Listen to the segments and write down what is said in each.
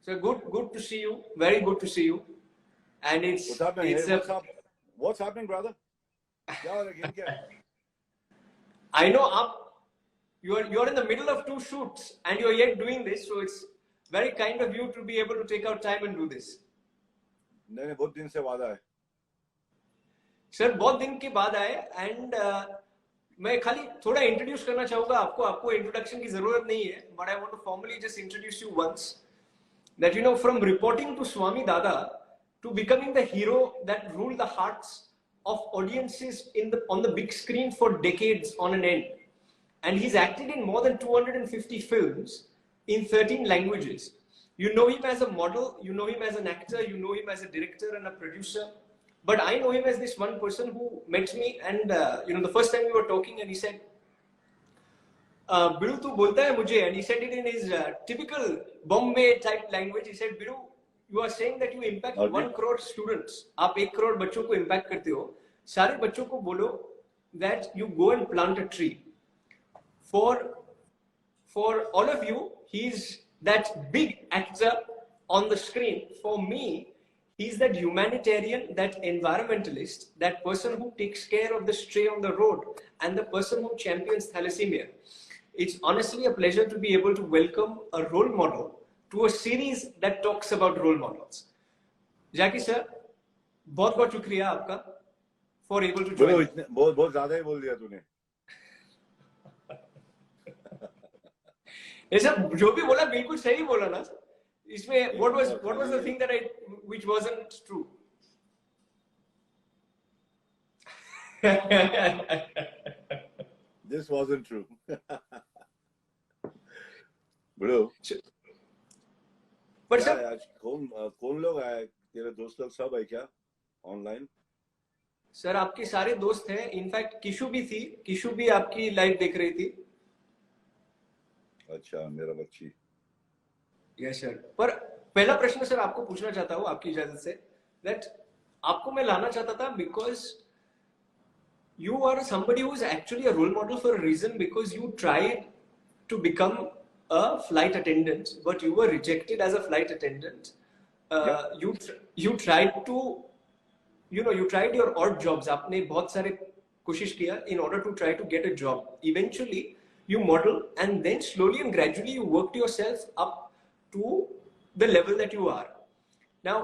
So good to see you. Very good to see you. And what's happening? What's happening, brother? I know you're in the middle of 2 shoots and you're yet doing this, so it's very kind of you to be able to take out time and do this. नहीं बहुत दिन से बाद आए sir, बहुत दिन के बाद आए एंड मैं खाली थोड़ा इंट्रोड्यूस करना चाहूंगा आपको इंट्रोडक्शन की जरूरत नहीं है, but I want to formally just introduce you once that you know from reporting to Swami Dada to becoming the hero that ruled the hearts of audiences on the big screen for decades on an end. And he's acted in more than 250 films in 13 languages. You know him as a model, you know him as an actor, you know him as a director and a producer. But I know him as this one person who met me and the first time we were talking and he said, Bidu, tu bolta hai mujhe? And he said it in his typical Bombay type language. He said, Bidu, you are saying that you impact 1 crore students. आप 1 crore बच्चों को impact करते हो. सारे बच्चों को बोलो that you go and plant a tree. For all of you, he's that big actor on the screen. For me, he's that humanitarian, that environmentalist, that person who takes care of the stray on the road, and the person who champions thalassemia. It's honestly a pleasure to be able to welcome a role model to a series that talks about role models. Jackie sir, बहुत शुक्रिया आपका for able to join. बहुत ज़्यादा ही बोल दिया तूने. ये सब जो भी बोला बिल्कुल सही बोला ना. इसमें what was the thing that which wasn't true? This wasn't true. Bro. पर सर कौन लोग आए? तेरे दोस्त लोग सब है क्या ऑनलाइन? सर आपके सारे दोस्त हैं. इनफैक्ट किशु भी थी. किशु भी आपकी लाइव देख रही थी. अच्छा, मेरा बच्ची. Yes sir. पर पहला प्रश्न सर आपको पूछना चाहता हूँ आपकी इजाजत से, दैट आपको मैं लाना चाहता था because you are somebody who is actually a role model for a reason, because you tried to become a flight attendant, but you were rejected as a flight attendant. You tried to, you tried your odd jobs. आपने बहुत सारे कोशिश किया in order to try to get a job. Eventually, you modeled, and then slowly and gradually you worked yourself up to the level that you are. Now,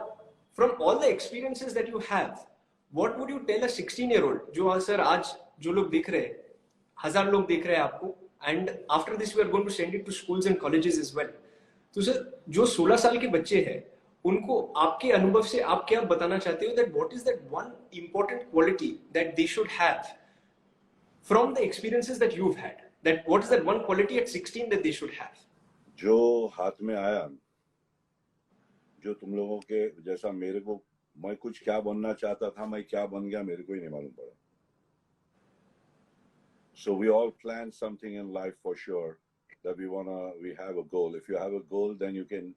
from all the experiences that you have, what would you tell a 16-year-old? जो sir आज जो लोग देख रहे हैं, 1000 लोग देख रहे हैं आपको, and after this we are going to send it to schools and colleges as well. तो सर जो 16 साल के बच्चे हैं उनको आपके अनुभव से आप क्या बताना चाहते हो, that what is that one important quality that they should have from the experiences that you've had, that what is that one quality at 16 that they should have? जो हाथ में आया, जो तुम लोगों के जैसा मेरे को, मैं कुछ क्या बनना चाहता था, मैं क्या बन गया मेरे को ही नहीं मालूम पड़ा. So we all plan something in life for sure, that we have a goal. If you have a goal, then you can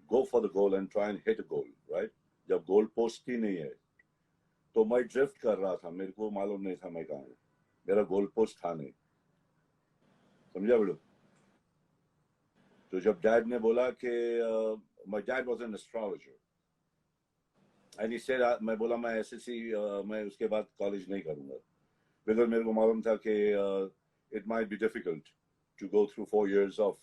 go for the goal and try and hit a goal, right? जब goal post ही नहीं है, तो मैं drift कर रहा था, मेरे को मालूम नहीं था मैं कहाँ हूँ, मेरा goal post था नहीं, समझा बेटो? तो जब dad ने बोला कि my dad was an astrologer, and he said मैं बोला मैं SSC मैं उसके बाद college नहीं करूँगा. Because मेरे को मालूम था कि it might be difficult to go through 4 years of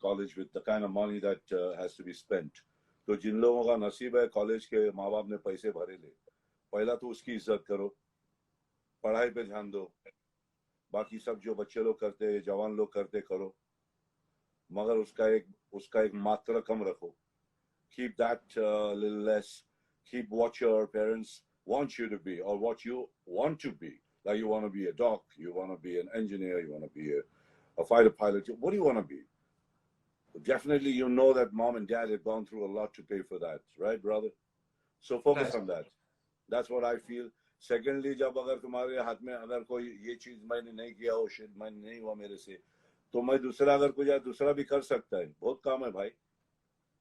college with the kind of money that has to be spent. तो जिन लोगों का नसीब है कॉलेज के माँ बाप ने पैसे भरे ले, पहला तो उसकी इज्जत करो, पढ़ाई पे ध्यान दो, बाकी सब जो बच्चे लोग करते जवान लोग करते करो, मगर उसका एक मात्रा कम रखो. Keep that little less. Keep what your parents want you to be or what you want to be. Like you want to be a doc, you want to be an engineer, you want to be a fighter pilot. What do you want to be? Definitely, you know that mom and dad have gone through a lot to pay for that, right, brother? So focus on that. That's what I feel. Secondly, जब अगर तुम्हारे हाथ में अगर कोई ये चीज मैंने नहीं किया हो, shit मैंने नहीं हुआ मेरे से, तो मैं दूसरा अगर कोई जाए दूसरा भी कर सकता है. बहुत काम है भाई,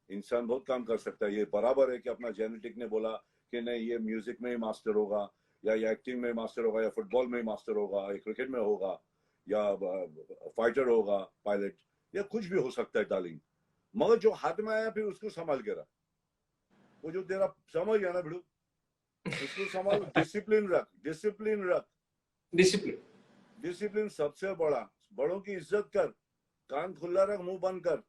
इंसान बहुत काम कर सकता है. ये बराबर है कि अपना जेनेटिक ने बोला कि नहीं ये म्यूजिक में ही मास्टर होगा, या एक्टिंग में मास्टर होगा, या फुटबॉल में मास्टर होगा, या क्रिकेट में होगा, या फाइटर होगा, पायलट, या कुछ भी हो सकता है डार्लिंग. मगर जो हाथ में आया फिर उसको संभाल के रख। वो जो तेरा समझ गया ना भिड़ू, उसको संभाल। डिसिप्लिन रख, डिसिप्लिन रख, डिसिप्लिन। डिसिप्लिन सबसे बड़ा। बड़ों की इज्जत कर, कान खुला रख, मुंह बंद कर,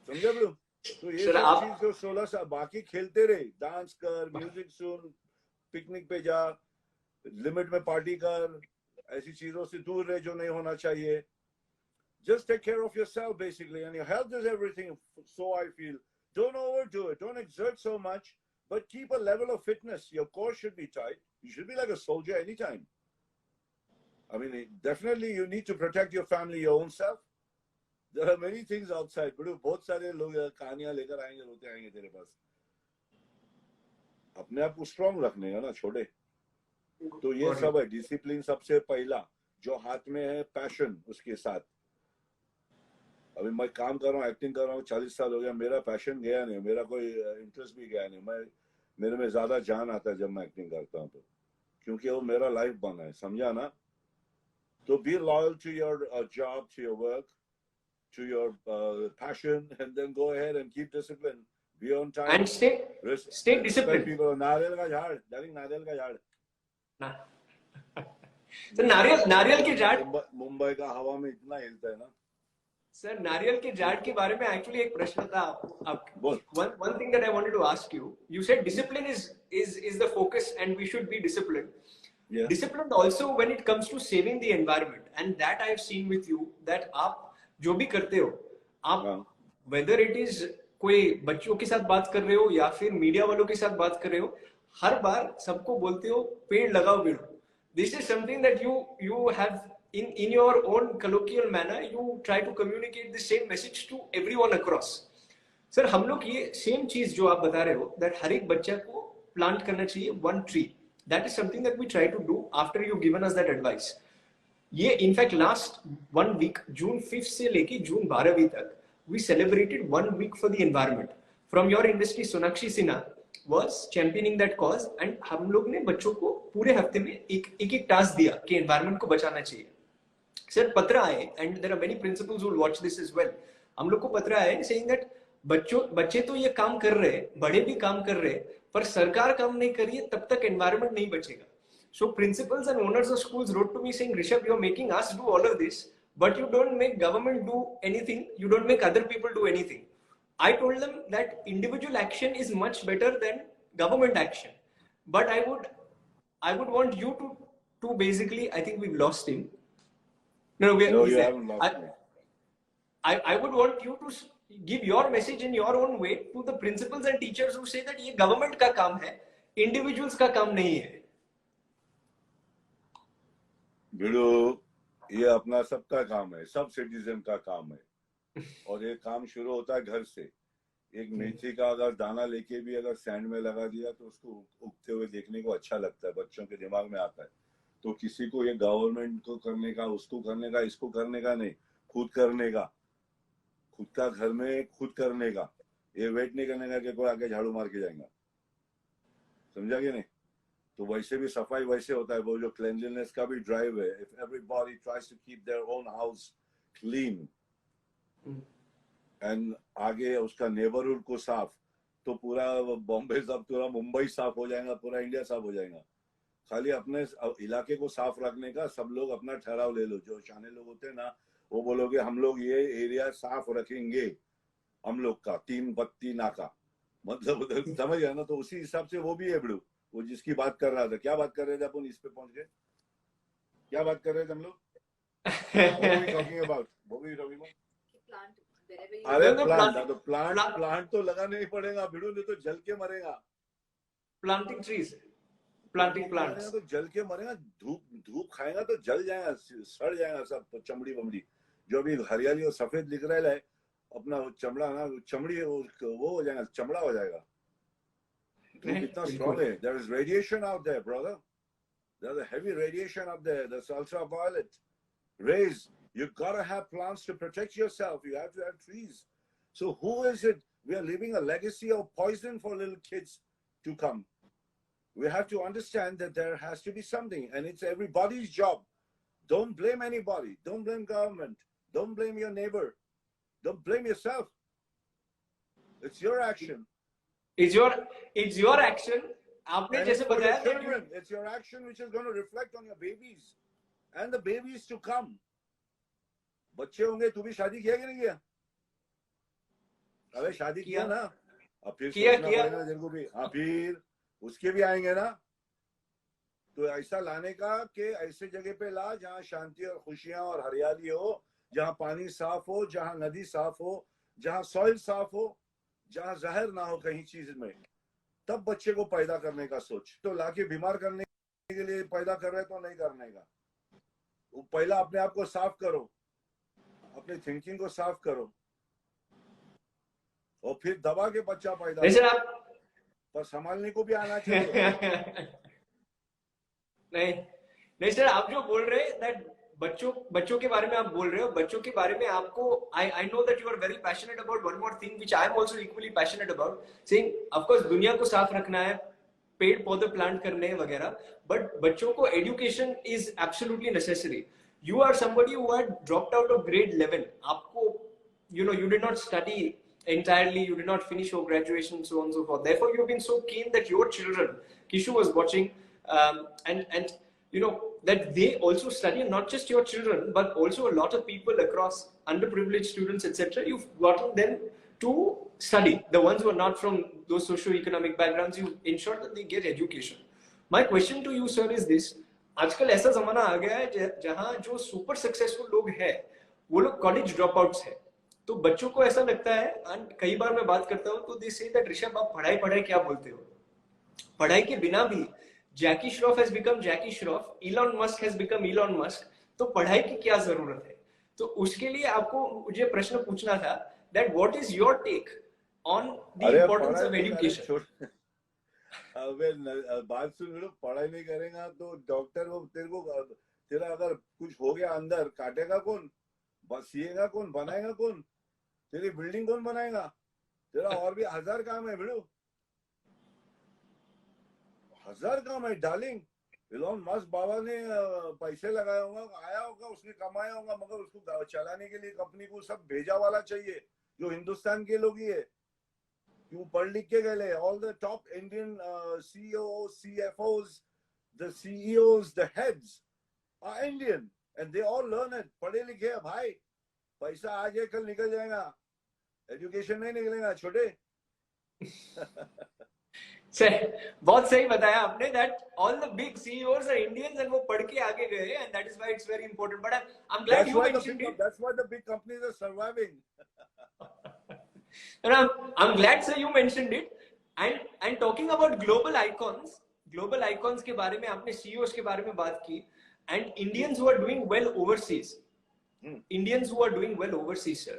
समझे भिड़ू? तो ये सब चीज को 16 साल बाकी खेलते रहे, डांस कर, म्यूजिक सुन, पिकनिक पे जा, लिमिट में पार्टी कर, ऐसी चीजों से दूर रहे जो नहीं होना चाहिए। Just take care of yourself basically, and your health is everything. So I feel, don't overdo it, don't exert so much, but keep a level of fitness. Your core should be tight. You should be like a soldier anytime. I mean, definitely you need to protect your family, your own self. There are many things outside, but बहुत सारे लोग कहानियां लेकर आएंगे, रोते आएंगे तेरे पास। अपने आप को स्ट्रांग रखने का ना छोटे। तो ये सब है, डिसिप्लिन सबसे पहला, जो हाथ में है, पैशन उसके साथ। अभी मैं काम कर रहा हूँ, एक्टिंग कर रहा हूँ, 40 साल हो गया, मेरा पैशन गया नहीं, मेरा कोई इंटरेस्ट भी गया नहीं। मेरे में ज्यादा जान आता है जब मैं एक्टिंग करता हूँ, तो क्योंकि वो मेरा लाइफ बना है, समझा ना? तो be loyal to your job, to your work, to your passion, and then go ahead and keep discipline. Be on time. And stay disciplined. People, नारियल का झाड़, डार्लिंग, नारियल का झाड़। तो नारियल के झाड़ मुंबई का हवा में इतना हिलता है ना। सर, नारियल के झाड़ के बारे में एक्चुअली एक प्रश्न था। One thing that I wanted to ask you. You said discipline is the focus, and we should be disciplined. Yeah. Disciplined also when it comes to saving the environment, and that I have seen with you that आप जो भी करते हो, आप whether it is कोई बच्चों के साथ बात कर रहे हो या फिर मीडिया वालों के साथ बात कर रहे हो, हर बार सबको बोलते हो पेड़ लगाओ पेड़। This is something that you have in your own colloquial manner, you try to communicate the same message to everyone across. Sir, हम लोग ये सेम चीज जो आप बता रहे हो, दैट हर एक बच्चा को प्लांट करना चाहिए 1 tree. That is something that we try to do after you've given us that advice. ये इनफैक्ट लास्ट 1 week, जून 5 से लेके जून 12वीं तक, we celebrated 1 week for the environment. From your industry, Sonakshi Sinha was championing that cause, and हम लोग ने बच्चों को पूरे हफ्ते में एक टास्क दिया कि एनवायरमेंट को बचाना चाहिए। सर, पत्र आए, and there are many principals who will watch this as well. हम लोग को पत्र आए सेइंग दैट बच्चे तो ये काम कर रहे हैं, बड़े भी काम कर रहे हैं, पर सरकार काम नहीं कर रही है, तब तक एनवायरमेंट नहीं बचेगा। So principals and owners of schools wrote to me saying, Rishabh, you're making us do all of this, but you don't make government do anything. You don't make other people do anything. I told them that individual action is much better than government action. But I would want you to basically, I think we've lost him. No, you haven't lost me. I would want you to give your message in your own way to the principals and teachers who say that ये government का काम है, individuals का काम नहीं है। भिड़ो, ये अपना सबका काम है, सब सिटीजन का काम है, और ये काम शुरू होता है घर से। एक मेथी का अगर दाना लेके भी अगर सैंड में लगा दिया तो उसको उगते हुए देखने को अच्छा लगता है, बच्चों के दिमाग में आता है। तो किसी को ये गवर्नमेंट को करने का, उसको करने का, इसको करने का नहीं, खुद करने का, खुद का घर में खुद करने का। ये वेट नहीं करने का कि कोई आके झाड़ू मार के जाएगा, समझा कि नहीं? तो वैसे भी सफाई वैसे होता है, वो जो क्लेanलीनेस का भी ड्राइव है। If everybody tries to keep their own house clean and आगे उसका नेबरहुड को साफ, तो पूरा बॉम्बे साफ, पूरा मुंबई साफ हो जाएगा, पूरा इंडिया साफ हो जाएगा। खाली अपने इलाके को साफ रखने का सब लोग अपना ठहराव ले लो। जो शाने लोग होते हैं ना, वो बोलोगे हम लोग ये एरिया साफ रखेंगे, हम लोग का 3 बत्ती नाका, मतलब उधर, समझ गया ना? तो उसी हिसाब से वो भी है बिड़ू। वो जिसकी बात कर रहा था, क्या बात कर रहे थे अपन, इस पे पहुंच गए, क्या बात कर रहे थे हम लोग? अरे प्लांट तो लगाना ही पड़ेगा बिड़ू, नहीं तो जल के मरेगा। प्लांटिंग ट्रीज, प्लांटिंग प्लांट्स, तो जल के मरेगा। धूप खाएगा तो जल जाएगा, सड़ जाएगा सब, चमड़ी बमड़ी। जो अभी हरियाली और सफेद दिख रहा है, अपना चमड़ा ना, चमड़ी वो हो जाएगा, चमड़ा हो जाएगा। कितना strong है? There is radiation out there, brother. There's a heavy radiation out there. There's ultraviolet rays. You gotta have plants to protect yourself. You have to have trees. So who is it? We are leaving a legacy of poison for little kids to come. We have to understand that there has to be something, and it's everybody's job. Don't blame anybody. Don't blame government. Don't blame your neighbor. Don't blame yourself. It's your action. It's your action. आपने जैसे for your बताया children, it's your action which is going to reflect on your babies and the babies to come. बच्चे होंगे, तू भी शादी किया कि नहीं किया? अबे शादी किया ना, अब फिर सोचना पड़ेगा तेरे को भी. हाँ, फिर उसके भी आएंगे ना. तो ऐसा लाने का कि ऐसे जगह पे ला जहाँ शांति और खुशियां और हरियाली हो, जहाँ पानी साफ हो, जहाँ नदी साफ हो, जहाँ सॉइल साफ हो, जहाँ जहर ना हो कहीं चीज में. तब बच्चे को पैदा करने का सोच. तो लाके बीमार करने के लिए पैदा कर रहे तो नहीं करने का. वो पहला अपने आप को साफ करो, अपने थिंकिंग को साफ करो, और फिर दबा के बच्चा पैदा करो. पर संभालने को भी आना चाहिए. नहीं नहीं सर, आप जो बोल रहे हैं दैट बच्चों के बारे में आप बोल रहे हो, बच्चों के बारे में आपको I know that you are very passionate about one more thing which I am also equally passionate about, saying of course दुनिया को साफ रखना है, पेड़ पौधे प्लांट करने वगैरह, बट बच्चों को education is absolutely necessary. You are somebody who had dropped out of grade 11. आपको you did not study entirely, you did not finish your graduation, so on and so forth. Therefore you've been so keen that your children, Kishu was watching, and that they also study, and not just your children but also a lot of people across underprivileged students, etc. You've gotten them to study, the ones who are not from those socio-economic backgrounds. You ensure that they get education. My question to you sir is this: आजकल ऐसा जमाना आ गया है जहां जो super successful लोग हैं वो लोग कॉलेज ड्रॉप आउट्स है. तो बच्चों को ऐसा लगता है, एंड कई बार मैं बात करता हूं तो दे से दैट ऋषभ आप पढ़ाई क्या बोलते हो. पढ़ाई के बिना भी Jackie Shroff has become Jackie Shroff, Elon Musk has become Elon Musk. तो पढ़ाई की क्या जरूरत है? तो उसके लिए आपको मुझे प्रश्न पूछना था that what is your take on the importance of education. अबे बात सुन लो, पढ़ाई नहीं करेगा तो डॉक्टर को तेरा अगर कुछ हो गया अंदर, काटेगा कौन, सिएगा कौन, बनाएगा कौन, तेरी बिल्डिंग कौन बनाएगा? तेरा और भी 1000 काम है भिड़ो, 1000 काम है डार्लिंग. इलॉन मस्क बाबा ने पैसे लगाया होगा, आया होगा, उसने कमाया होगा, मगर उसको चलाने के लिए कंपनी को सब भेजा वाला चाहिए जो हिंदुस्तान के लोग ही है. क्यों पढ़ लिख के गए? All the top Indian CEOs, CFOs, the CEOs, the heads are Indian and they all learn it. पढ़े लिखे हैं भाई, पैसा आज है कल निकल जाएगा, एजुकेशन नहीं निकलेगा छोटे. सर बहुत सही बताया आपने that all the big CEOs are Indians and वो पढ़ के आगे गए, and that is why it's very important. But I'm glad you mentioned it. That's why the big companies are surviving. And I'm glad sir you mentioned it. And talking about global icons के बारे में आपने CEOs के बारे में बात की, and Indians who are doing well overseas. Indians who are doing well overseas sir.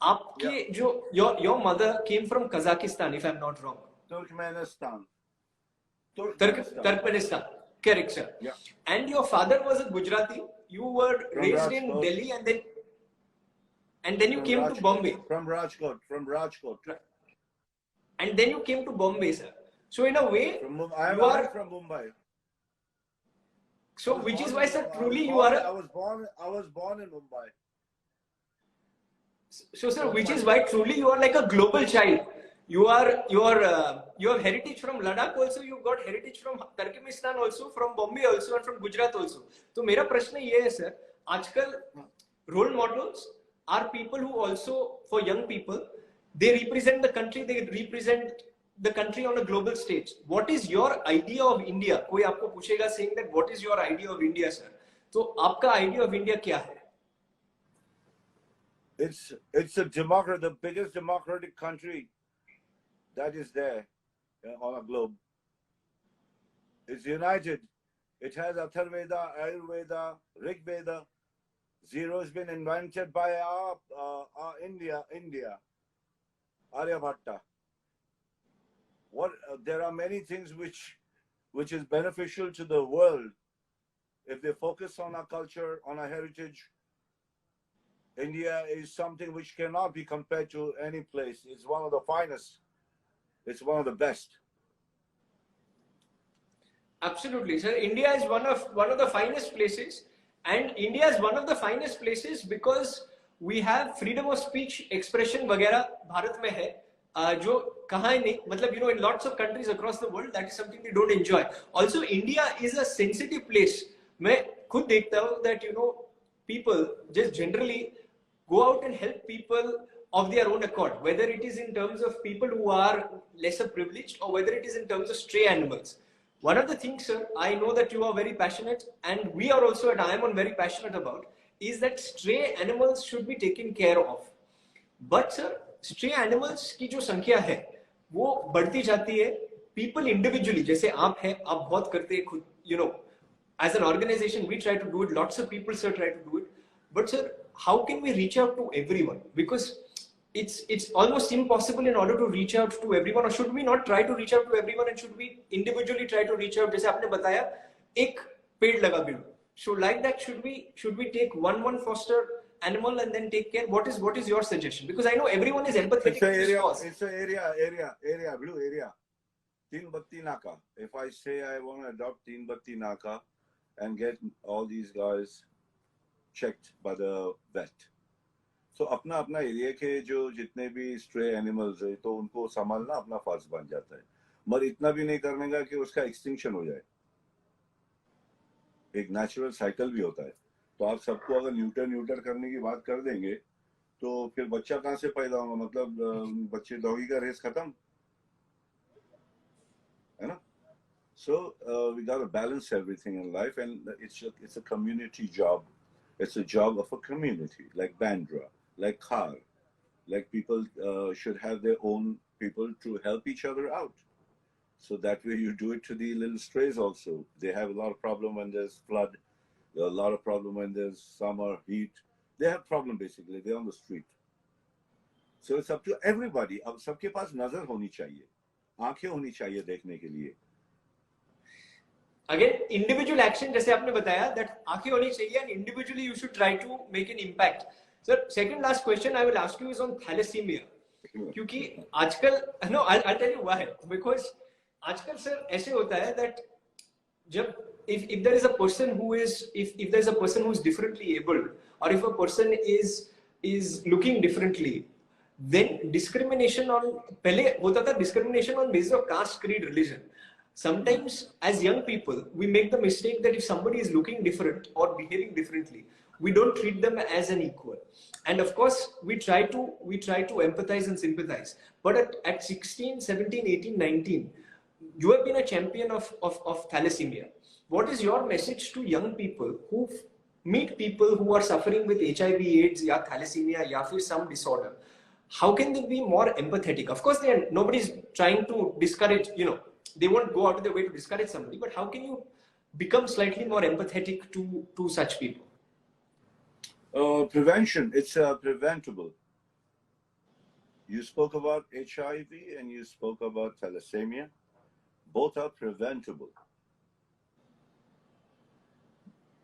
आपके जो your mother came from Kazakhstan if I'm not wrong. Turkmenistan. Turkmenistan. Correct, sir. Yeah. And your father was a Gujarati. You were raised in Delhi, and then you came to Bombay. From Rajkot. And then you came to Bombay, sir. So in a way, I am from Mumbai. So which is why, sir, truly you are. I was born in Mumbai. So, sir, which is why truly you are like a global child. You have heritage from Ladakh also. You've got heritage from Turkmenistan also, from Bombay also, and from Gujarat also. So, मेरा प्रश्न ये है, sir. आजकल role models are people who also, for young people, they represent the country. They represent the country on a global stage. What is your idea of India? कोई आपको पूछेगा saying that what is your idea of India, sir? तो आपका idea of India क्या है? It's the biggest democratic country that is there on a globe. It's united. It has Atharveda, Ayurveda, Rig Veda. Zero has been invented by our India, Aryabhatta. There are many things which is beneficial to the world if they focus on our culture, on our heritage. India is something which cannot be compared to any place. It's one of the finest. It's one of the best. Absolutely, sir. India is one of the finest places, and India is one of the finest places because we have freedom of speech, expression वगैरह भारत में है, जो कहाँ है नहीं, मतलब you know in lots of countries across the world that is something we don't enjoy. Also India is a sensitive place. मैं खुद देखता हूँ that you know people just generally go out and help people of their own accord, whether it is in terms of people who are lesser privileged or whether it is in terms of stray animals. One of the things, sir, I know that you are very passionate and we are also at I.I.M.U.N very passionate about, is that stray animals should be taken care of. But sir, stray animals की जो संख्या है वो बढ़ती जाती है. People individually, जैसे आप हैं, आप बहुत करते हैं खुद, you know, as an organization we try to do it, lots of people sir try to do it, but sir, how can we reach out to everyone? Because it's almost impossible in order to reach out to everyone. Or should we not try to reach out to everyone and should we individually try to reach out? जैसे आपने बताया एक पेड़ लगा बिल्डो, so like that should we take one foster animal and then take care? What is your suggestion? Because I know everyone is empathetic to this cause. It's an area, blue area. Teen Batti Naka. If I say I want to adopt Teen Batti Naka and get all these guys checked by the vet, so अपना अपना area के जो जितने भी stray animals है तो उनको संभालना अपना फर्ज बन जाता है, मगर इतना भी नहीं करने का कि उसका एक्सटिंक्शन हो जाए. एक नेचुरल साइकिल भी होता है. तो आप सबको अगर न्यूटर करने की बात कर देंगे तो फिर बच्चा कहाँ से पैदा होगा? मतलब बच्चे डॉगी का रेस खत्म है ना. So we got to balance everything in life, and it's a community job. It's a job of a community, like Bandra, like Khar, like people should have their own people to help each other out. So that way you do it to the little strays also. They have a lot of problem when there's flood, a lot of problem when there's summer heat. They have problem basically, they're on the street. So it's up to everybody. अब सबके पास नजर होनी चाहिए, आंखें होनी चाहिए देखने के लिए. Again, individual action जैसे आपने बताया that आंखें होनी चाहिए and individually you should try to make an impact. Sir, second last question I will ask you is on thalassemia. क्योंकि आजकल no, I'll tell you why. Because आजकल sir ऐसे होता है that जब if there is a person who is if there is a person who is differently abled or if a person is looking differently, then discrimination on पहले होता था discrimination on basis of caste, creed, religion. Sometimes as young people we make the mistake that if somebody is looking different or behaving differently, we don't treat them as an equal, and of course we try to empathize and sympathize, but at 16, 17, 18, 19 you have been a champion of thalassemia. What is your message to young people who meet people who are suffering with HIV, AIDS या thalassemia या फिर some disorder? How can they be more empathetic? Of course nobody's trying to discourage, you know, they won't go out of their way to discourage somebody, but how can you become slightly more empathetic to such people? Prevention, it's preventable. You spoke about HIV and you spoke about thalassemia. Both are preventable.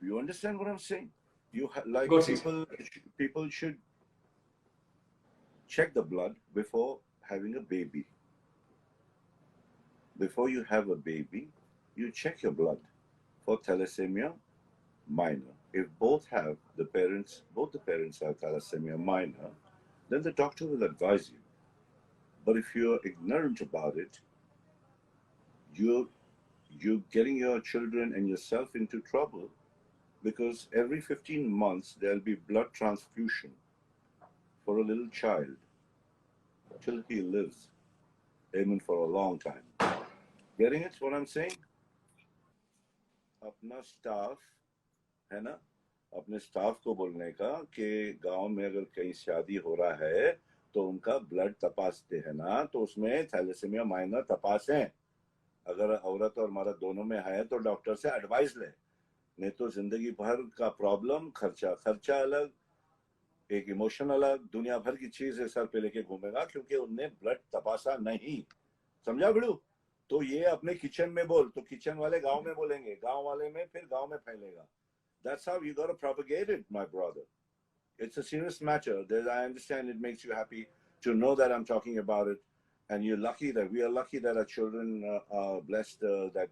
You understand what I'm saying? Like people should check the blood before having a baby. Before you have a baby, you check your blood for thalassemia minor. If both the parents have thalassemia minor, then the doctor will advise you. But if you're ignorant about it, you're getting your children and yourself into trouble, because every 15 months there'll be blood transfusion for a little child till he lives, even for a long time. Getting it? What I'm saying? अपना staff है ना, अपने staff को बोलने का कि गांव में अगर कहीं शादी हो रहा है तो उनका ब्लड तपासते हैं ना, तो उसमें थैलेसेमिया माइनर तपासें. अगर औरत और मर्द दोनों में है तो डॉक्टर से एडवाइस ले, नहीं तो जिंदगी भर का प्रॉब्लम, खर्चा अलग, एक इमोशन अलग, दुनिया भर की चीज सर पे लेके घूमेगा क्योंकि उनने ब्लड तपासा नहीं. समझा बिड़ू? तो ये अपने किचन में बोल तो किचन वाले गांव में बोलेंगे, गांव वाले में फिर गांव में फैलेगा. That's how you got to propagate it, my brother. It's a serious matter. I understand it makes you happy to know that I'm talking about it, and we are lucky that our children are blessed that,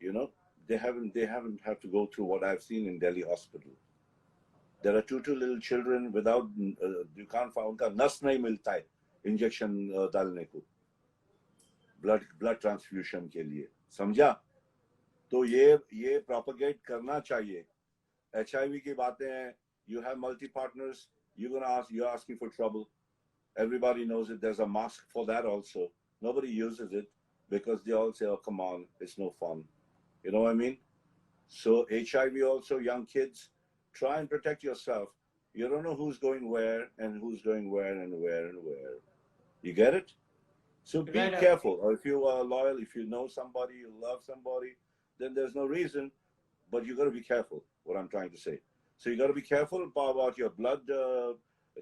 you know, they haven't had to go through what I've seen in Delhi hospital. There are two little children without, you can't find, उनका नस नहीं मिलता है injection डालने को, blood transfusion के लिए, समझा? तो ये प्रोपेगेट करना चाहिए. HIV की बातें हैं, you have multi partners, you're asking for trouble. Everybody knows it. There's a mask for that also. Nobody uses it because they all say, oh, come on, it's no fun. You know what I mean? So HIV also, young kids, try and protect yourself. You don't know who's going where and who's going where and where and where. You get it? So be careful. Or if you are loyal, if you know somebody, you love somebody, then there's no reason, but you got to be careful, what I'm trying to say. So you got to be careful about your blood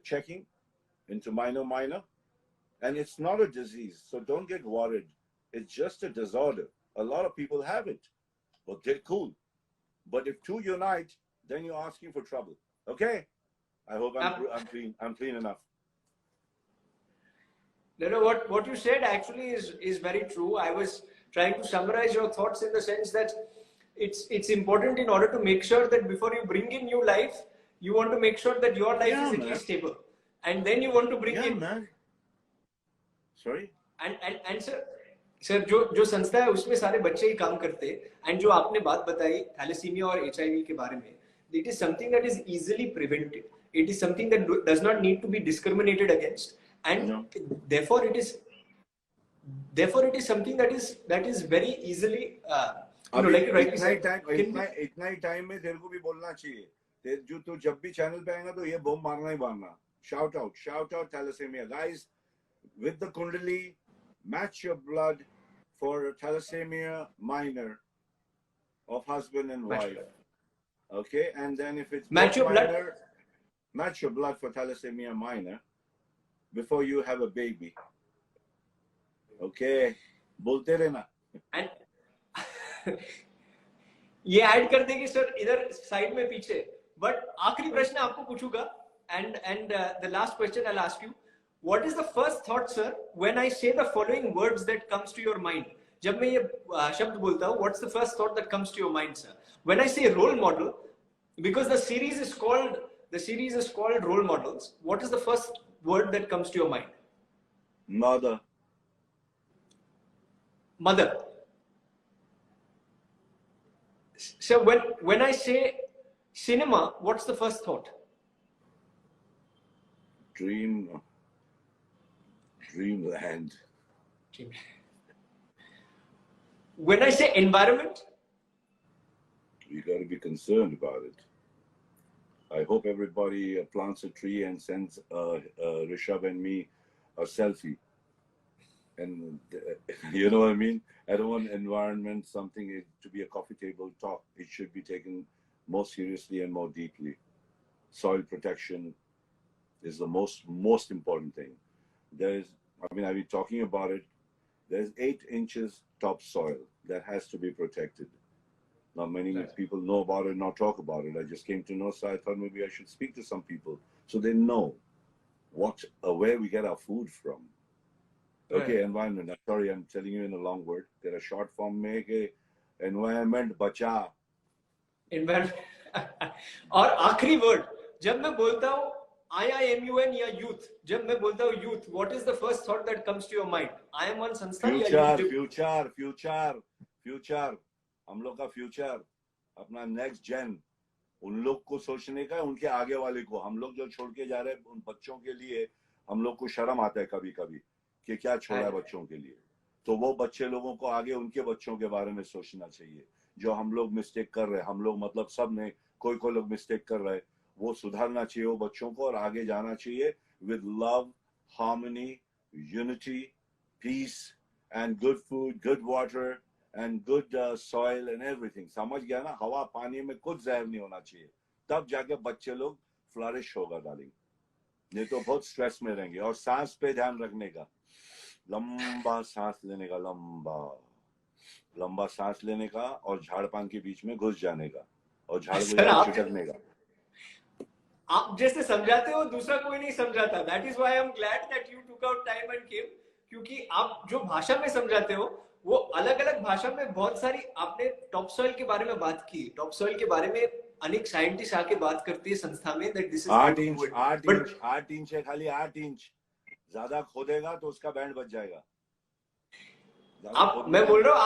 checking into minor. And it's not a disease, so don't get worried. It's just a disorder. A lot of people have it, but they're cool. But if two unite, then you're asking for trouble. Okay? I hope I'm clean enough. No, what you said actually is very true. I was trying to summarize your thoughts in the sense that it's important in order to make sure that before you bring in new life, you want to make sure that your life is at least stable, and then you want to bring in. Man. Sorry. And sir जो संस्था है उसमें सारे बच्चे ही काम करते हैं, and जो आपने बात बताई थैलेसीमिया और HIV के बारे में, it is something that is easily prevented. It is something that does not need to be discriminated against, and therefore it is something that is very easily like rightly said. इतना ही time में तेरे को भी बोलना चाहिए. जो तू जब भी चैनल पे आएगा तो ये बम मारना ही मारना. Shout out thalassemia guys. With the Kundali, match your blood for thalassemia minor of husband and wife. Okay, and then if it's match your blood for thalassemia minor before you have a baby. Okay, बोलते रहना. And ये add कर देंगे sir इधर side में पीछे. But आखिरी प्रश्न आपको पूछूंगा, and the last question I'll ask you. What is the first thought, sir, when I say the following words that comes to your mind? जब मैं ये शब्द बोलता हूँ, what's the first thought that comes to your mind, sir? When I say role model, because the series is called Role Models, what is the first word that comes to your mind? Mother. So when I say cinema, what's the first thought? Dreamland. When I say environment, you got to be concerned about it. I hope everybody plants a tree and sends Rishabh and me a selfie. And you know what I mean? I don't want environment something to be a coffee table talk. It should be taken more seriously and more deeply. Soil protection is the most important thing. I've been talking about it. There's 8 inches topsoil that has to be protected. Not many people know about it, not talk about it. I just came to know, so I thought maybe I should speak to some people so they know where we get our food from. Okay, environment. I'm sorry, I'm telling you in a long word. There are short form में के environment बचा. Environment. और आखिरी word, जब मैं बोलता हूँ IIMUN या youth, जब मैं बोलता हूँ youth, what is the first thought that comes to your mind? IIMUN संस्था या future. हम लोग का future, अपना next gen, उन लोग को सोचने का, उनके आगे वाले को. हम लोग जो छोड़ के जा रहे हैं उन बच्चों के लिए, हम लोग को शर्म आता है कभी-कभी कि क्या छोड़ा है बच्चों के लिए. तो वो बच्चे लोगों को आगे उनके बच्चों के बारे में सोचना चाहिए. जो हम लोग मिस्टेक कर रहे हैं, हम लोग मतलब सब ने कोई लोग मिस्टेक कर रहे हैं, वो सुधारना चाहिए वो बच्चों को और आगे जाना चाहिए with love, harmony, unity, peace and good food, good water and good soil and everything. समझ गया ना? हवा पानी में कुछ जहर नहीं होना चाहिए, तब जाके बच्चे लोग फ्लरिश होगा डार्लिंग. नहीं तो बहुत स्ट्रेस में रहेंगे. और सांस पे ध्यान रखने का, लंबा सांस लेने का, लंबा सांस लेने का और झाड़पान के बीच में घुस जाने का और झाड़ को चिटकने का. आप जैसे समझाते हो दूसरा कोई नहीं समझाता. That is why I am glad that you took out time and came, क्योंकि आप जो भाषा में समझाते हो वो अलग अलग भाषा में बहुत सारी. आपने टॉप सॉइल के बारे में बात की, टॉप सॉइल के बारे में अनेक साइंटिस्ट आके बात करती है संस्था में that this is 8 इंच है, खाली 8 इंच, ज्यादा खोदेगा तो उसका बैंड बच जाएगा। मैं बोल रहा हूँ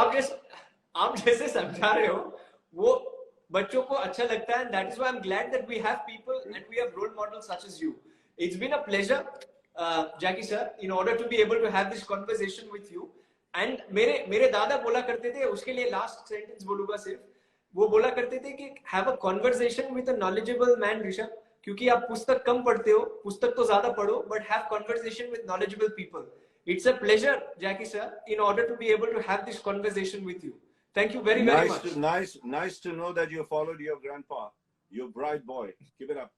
आप जैसे समझा रहे हो वो बच्चों को अच्छा लगता है, and that is why I'm glad that we have people and we have role models such as you. It's been a pleasure, Jackie sir, in order to be able to have this conversation with you. And मेरे दादा बोला करते थे, उसके लिए last sentence बोलूंगा सिर्फ, वो बोला करते थे कि have a conversation with a knowledgeable man, Rishabh, क्योंकि आप पुस्तक कम पढ़ते हो, पुस्तक तो ज्यादा पढ़ो, but have conversation with knowledgeable people. It's a pleasure, Jackie sir, in order to be able to have this conversation with you. Thank you very much. Nice to know that you followed your grandpa. You're a bright boy. Keep it up.